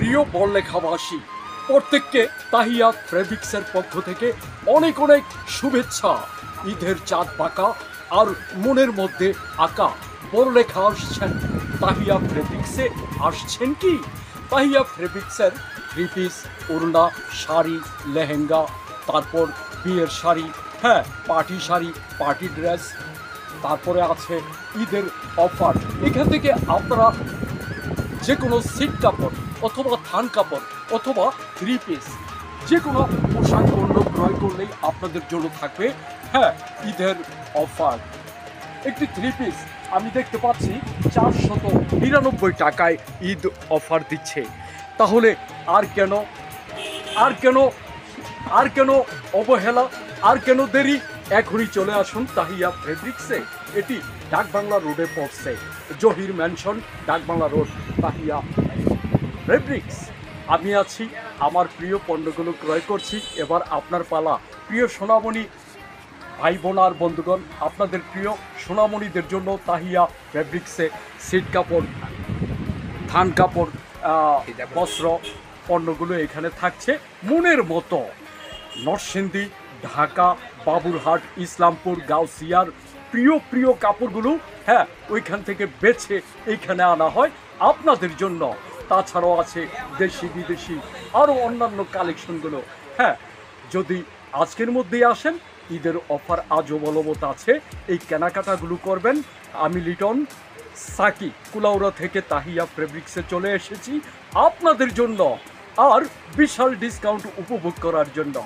প্রিয় বড়লেখাবাসী প্রত্যেককে তাহিয়া ফেব্রিক্সের পক্ষ থেকে অনেক অনেক শুভেচ্ছা। ঈদের চাঁদ পাকা আর মনের মধ্যে আঁকা বড়লেখা আসছেন তাহিয়া ফেব্রিক্সে। আসছেন কি তাহিয়া ফেব্রিক্সের থ্রি পিস, ওড়না, শাড়ি, লেহেঙ্গা, তারপর বিয়ের শাড়ি, হ্যাঁ পার্টি শাড়ি, পার্টি ড্রেস, তারপরে আছে ঈদের অফার। এখান থেকে আপনারা যে কোনো সিট কাপড় অথবা থান কাপড় অথবা থ্রি পিস যে কোনো পোশাক পণ্য ক্রয় করলেই আপনাদের জন্য থাকবে হ্যাঁ ঈদের অফার। একটি থ্রি পিস আমি দেখতে পাচ্ছি 499 টাকায় ঈদ অফার দিচ্ছে। তাহলে আর কেন আর কেন আর কেন অবহেলা, আর কেন দেরি? এখনই চলে আসুন তাহিয়া ফেব্রিক্সে। এটি ডাকবাংলা রোডে পড়ছে, Zahir mansion, ডাকবাংলা road, Tahiya fabrics. আমি আছি, আমার প্রিয় পণ্যগুলো ক্রয় করছি। এবার আপনার পালা। প্রিয় সোনামণি ভাই বোন আর বন্ধুগণ, আপনাদের প্রিয় সোনামণিদের জন্য তাহিয়া ফেব্রিক্সে সিট কাপড়, থান কাপড়, বস্ত্র পণ্যগুলো এখানে থাকছে মনের মতো। নরসিংদী, ঢাকা, বাবুরহাট, ইসলামপুর, গাউসিয়ার প্রিয় প্রিয় কাপড়গুলো হ্যাঁ ওইখান থেকে বেছে এইখানে আনা হয় আপনাদের জন্য। তাছাড়াও আছে দেশি বিদেশি আরও অন্যান্য কালেকশনগুলো। হ্যাঁ, যদি আজকের মধ্যেই আসেন, ঈদের অফার আজও বলবৎ আছে। এই কেনাকাটাগুলো করবেন। আমি লিটন সাকি কুলাউড়া থেকে তাহিয়া ফেব্রিক্সে চলে এসেছি আপনাদের জন্য আর বিশাল ডিসকাউন্ট উপভোগ করার জন্য।